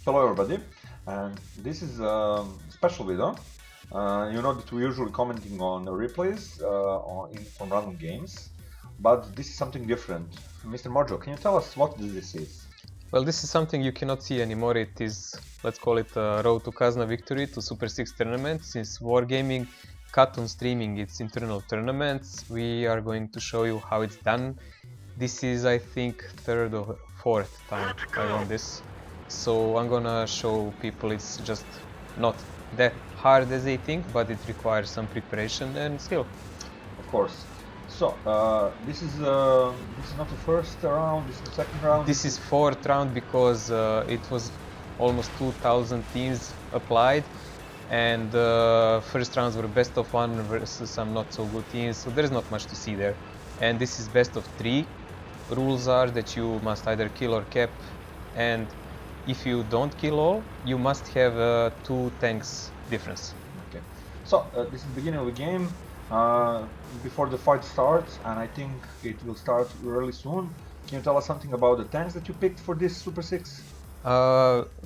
Hello everybody, and this is a special video. You know that we're usually commenting on replays on random games, but this is something different. Mr. Mojo, can you tell us what this is? Well, this is something you cannot see anymore. It is, let's call it a road to Kazna victory to Super 6 tournament. Since Wargaming cut on streaming its internal tournaments, we are going to show you how it's done. This is, I think, third or fourth time I won this. So I'm gonna show people it's just not that hard as they think, but it requires some preparation and skill. Of course. So this is not the first round. This is the second round. This is fourth round because it was almost 2,000 teams applied, and first rounds were best of one versus some not so good teams. So there's not much to see there. And this is best of 3. Rules are that you must either kill or cap, and if you don't kill all, you must have 2 tanks difference. Okay. So this is the beginning of the game. Before the fight starts, and I think it will start really soon. Can you tell us something about the tanks that you picked for this Super 6?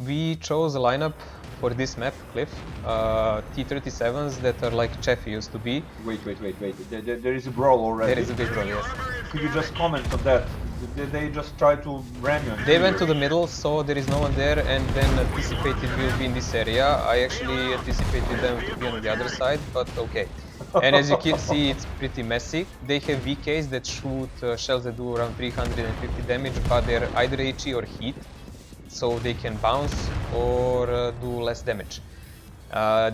We chose a lineup for this map, Cliff. T-37s that are like Chaffee used to be. Wait. There is a brawl already. There is a big brawl, yes. Could you just comment on that? Did they just try to ram you? They went to the middle, so there is no one there, and then anticipated we'll be in this area. I actually anticipated them to be on the other side, but okay. And as you can see, it's pretty messy. They have VKs that shoot shells that do around 350 damage, but they're either HE or heat, so they can bounce or do less damage.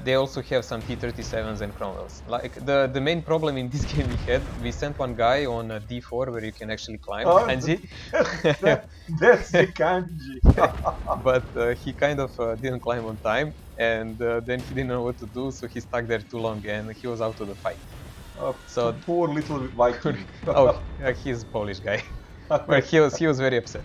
They also have some T-37s and Cromwells. Like the main problem in this game we sent one guy on a D4 where you can actually climb, kanji. That's the kanji. But he kind of didn't climb on time, and then he didn't know what to do, so he stuck there too long and he was out of the fight. So poor little Viking. Oh, he's a Polish guy. But he was very upset.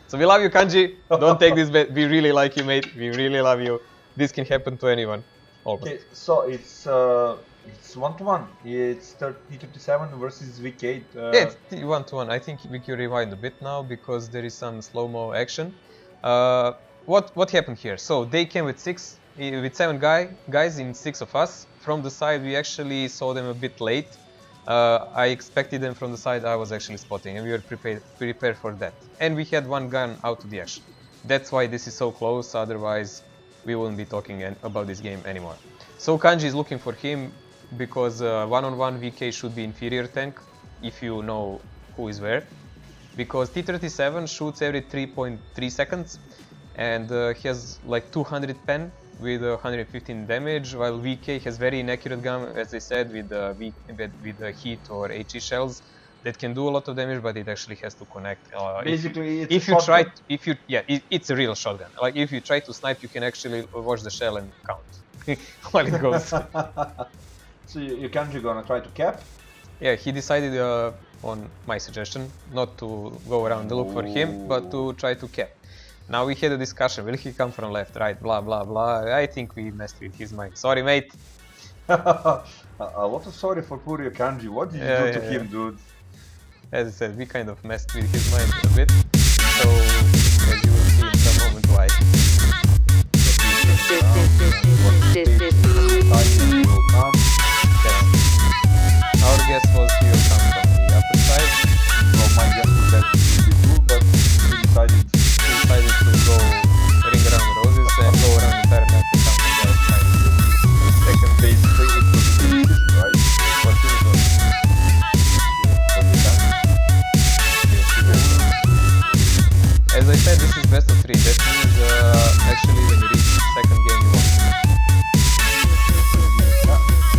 So we love you, Kanji. Don't take this bet. We really like you, mate. We really love you. This can happen to anyone. Almost. Okay, so it's 1-to-1. It's T-37 versus VK. Yeah, it's 1-to-1. I think we can rewind a bit now because there is some slow-mo action. What happened here? So they came with 7 guys in 6 of us. From the side, we actually saw them a bit late. I expected them from the side. I was actually spotting, and we were prepared for that. And we had one gun out of the action. That's why this is so close. Otherwise, we wouldn't be talking about this game anymore. So Kanji is looking for him because one-on-one VK should be inferior tank, if you know who is where. Because T-37 shoots every 3.3 seconds and has like 200 pen with 115 damage, while VK has very inaccurate gun, as I said, with heat or HE shells that can do a lot of damage, but it actually has to connect. Basically, it's a real shotgun. Like if you try to snipe, you can actually watch the shell and count while it goes. So you Kanji gonna try to cap? Yeah, he decided on my suggestion not to go around and look for him, but to try to cap. Now we had a discussion, will he come from left, right, blah blah blah. I think we messed with his mind. Sorry, mate. A lot of sorry for poor Kanji. What did you do to him, dude? As I said, we kind of messed with his mind a bit. So, as you will see in some moment why. Our guess was he will come from the upper side. Well, my guess was that he would do, but he decided to go ring around roses and go around the entire map and come from the other side. Second, basically, it was a good decision, right? What team it was? As I said, this is best of 3. That means actually when you reach the second game you won.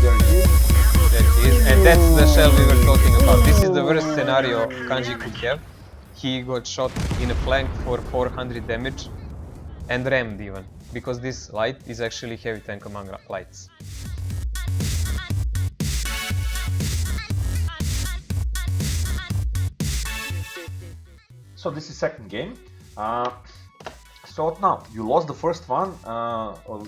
There it is. There it is. And that's the shell we were talking about. This is the worst scenario Kanji could have. He got shot in a flank for 400 damage and rammed even, because this light is actually heavy tank among lights. So this is second game. So what now? You lost the first one.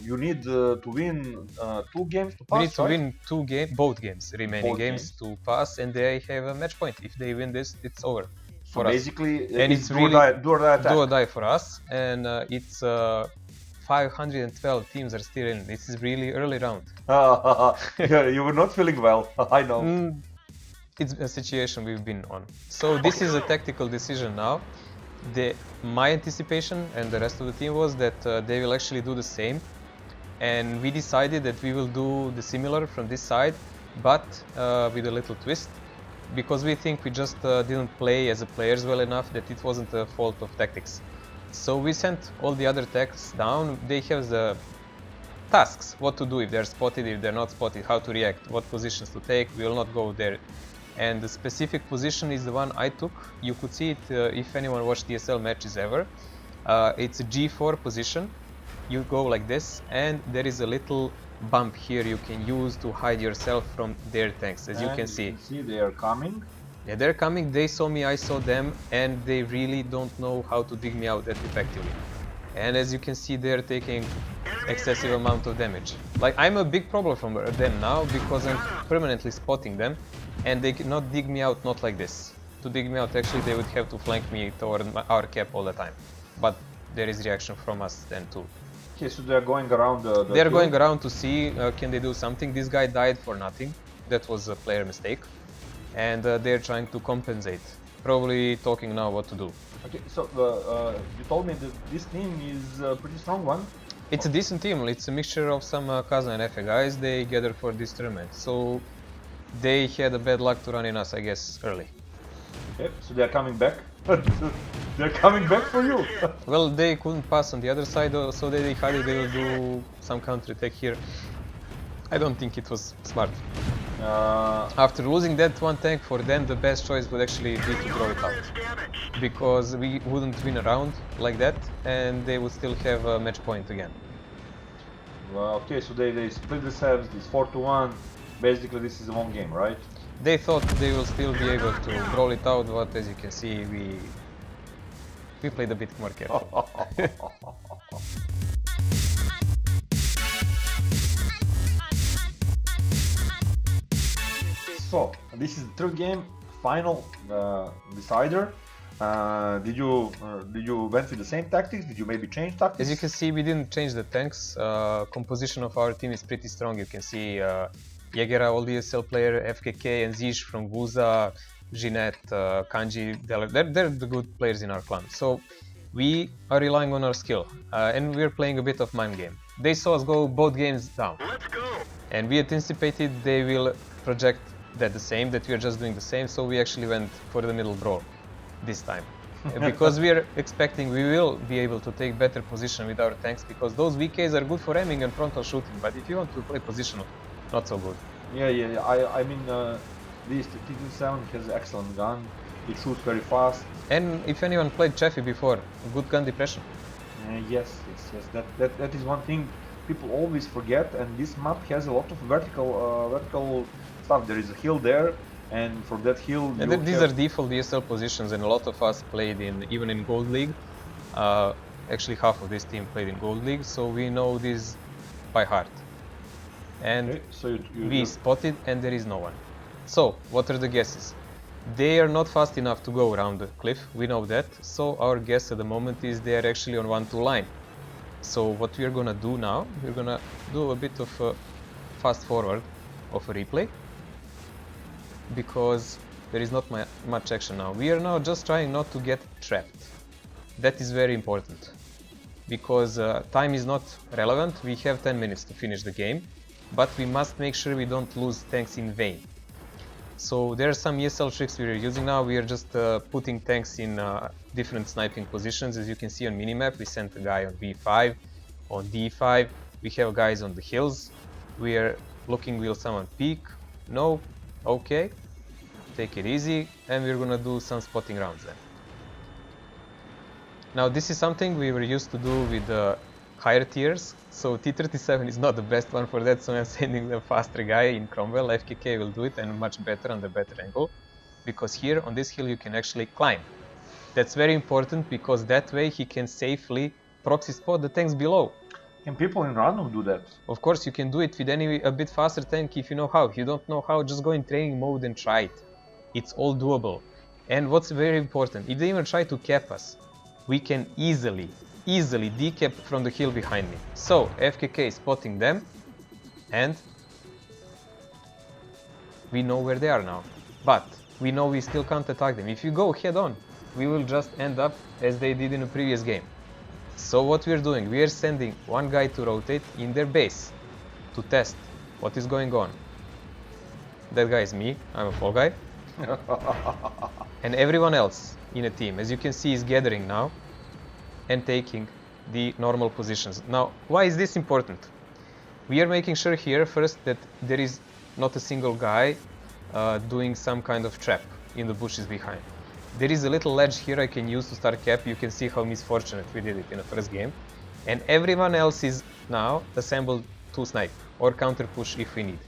You need to win 2 games to pass. We need to right? win both games, remaining games to pass, and they have a match point. If they win this, it's over. for us. Basically, And it's it's do or really die, do or die attack. do or die for us, and it's 512 teams are still in. This is really early round. Yeah, you were not feeling well. I know. It's a situation we've been on. So this is a tactical decision now. My anticipation and the rest of the team was that they will actually do the same, and we decided that we will do the similar from this side, but with a little twist, because we think we just didn't play as a players well enough, that it wasn't a fault of tactics. So we sent all the other techs down. They have the tasks, what to do if they're spotted, if they're not spotted, how to react, what positions to take. We will not go there. And the specific position is the one I took. You could see it if anyone watched DSL matches ever. It's a G4 position. You go like this, and there is a little bump here you can use to hide yourself from their tanks, as you can see. They are coming. Yeah, they're coming, they saw me, I saw them, and they really don't know how to dig me out that effectively. And as you can see, they're taking excessive amount of damage. Like, I'm a big problem from them now, because I'm permanently spotting them, and they cannot dig me out, not like this. To dig me out, actually, they would have to flank me toward our cap all the time. But there is reaction from us then too. Okay, so they're going around They're field. going around to see, can they do something. This guy died for nothing. That was a player mistake. And they're trying to compensate. Probably talking now what to do. Okay, so you told me that this team is a pretty strong one. It's a decent team. It's a mixture of some Kazna and FA guys they gathered for this tournament. So they had a bad luck to run in us, I guess, early. Okay, so they're coming back. They're coming back for you. Well, they couldn't pass on the other side, so they decided they will do some counter attack here. I don't think it was smart. After losing that one tank, for them the best choice would actually be to draw it out. Because we wouldn't win a round like that, and they would still have a match point again. Okay, so they split themselves, this 4-1. Basically, this is one game, right? They thought they will still be able to roll it out, but as you can see, we played a bit more careful. So, this is the third game, final decider. Did you went with the same tactics? Did you maybe change tactics? As you can see, we didn't change the tanks. Composition of our team is pretty strong. You can see Jägera, all DSL player, FKK and Zish from Vuza, Jeanette, Kanji, they're the good players in our clan. So we are relying on our skill, and we're playing a bit of mind game. They saw us go both games down. Let's go! And we anticipated they will project that the same, that we are just doing the same, so we actually went for the middle brawl this time. Because we are expecting we will be able to take better position with our tanks, because those VKs are good for aiming and frontal shooting, but if you want to play positional, not so good. Yeah. I mean, this T27 has an excellent gun. It shoots very fast. And if anyone played Chaffee before, good gun depression. Yes. That is one thing people always forget, and this map has a lot of vertical stuff. There is a hill there, and for that hill and these are default DSL positions, and a lot of us played even in Gold League. Actually, half of this team played in Gold League, so we know this by heart. And okay, so we spotted, and there is no one. So what are the guesses? They are not fast enough to go around the cliff, we know that. So our guess at the moment is they are actually on 1-2 line. So what we are gonna do now, we're gonna do a bit of a fast forward of a replay, because there is not much action now. We are now just trying not to get trapped. That is very important, because time is not relevant. We have 10 minutes to finish the game, but we must make sure we don't lose tanks in vain. So there are some ESL tricks we are using now. We are just putting tanks in different sniping positions. As you can see on minimap, we sent a guy on B5, on D5. We have guys on the hills. We are looking, will someone peek? No. Okay. Take it easy, and we're gonna do some spotting rounds then. Now this is something we were used to do with the higher tiers, so T37 is not the best one for that, so I'm sending the faster guy in Cromwell. FKK will do it, and much better on the better angle, because here on this hill you can actually climb. That's very important, because that way he can safely proxy spot the tanks below. Can people in random do that? Of course you can do it with a bit faster tank if you know how. If you don't know how, just go in training mode and try it. It's all doable. And what's very important, if they even try to cap us, we can easily decap from the hill behind me. So FKK is spotting them, and we know where they are now. But we know we still can't attack them. If you go head on, we will just end up as they did in the previous game. So what we're doing, we are sending one guy to rotate in their base to test what is going on. That guy is me, I'm a fall guy. And everyone else in a team, as you can see, is gathering now and taking the normal positions. Now, why is this important? We are making sure here first that there is not a single guy doing some kind of trap in the bushes behind. There is a little ledge here I can use to start cap. You can see how misfortunate we did it in the first game. And everyone else is now assembled to snipe or counter push if we need.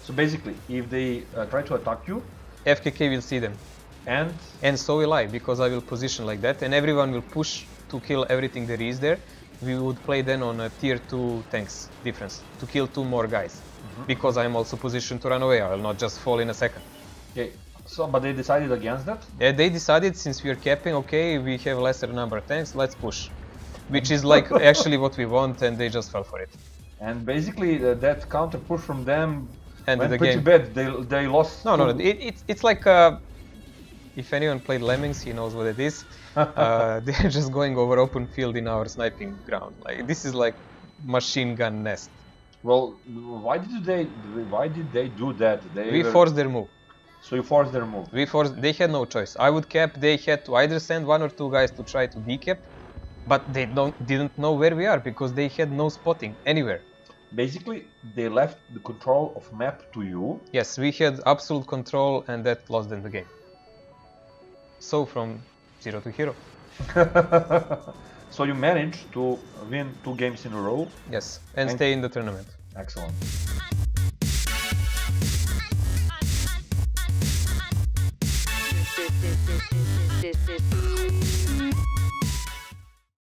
So basically, if they try to attack you, FKK will see them. And so will I, because I will position like that, and everyone will push to kill everything there is there. We would play then on a tier 2 tanks difference to kill 2 more guys. Because I'm also positioned to run away, I will not just fall in a second. okay. So, but they decided against that. Yeah, they decided, since we are capping, okay, we have lesser number of tanks, let's push. Which is like actually what we want, and they just fell for it. And basically, that counter push from them And went the pretty game. bad. They lost. No, it's like if anyone played Lemmings, he knows what it is. They're just going over open field in our sniping ground. Like this is like machine gun nest. Well, why did they do that? We forced their move. So you forced their move. They had no choice. I would cap. They had to either send 1 or 2 guys to try to decap, but they didn't know where we are because they had no spotting anywhere. Basically, they left the control of map to you. Yes, we had absolute control, and that lost them the game. So from 0 to hero. So you managed to win 2 games in a row. Yes, and stay in the tournament. Excellent. This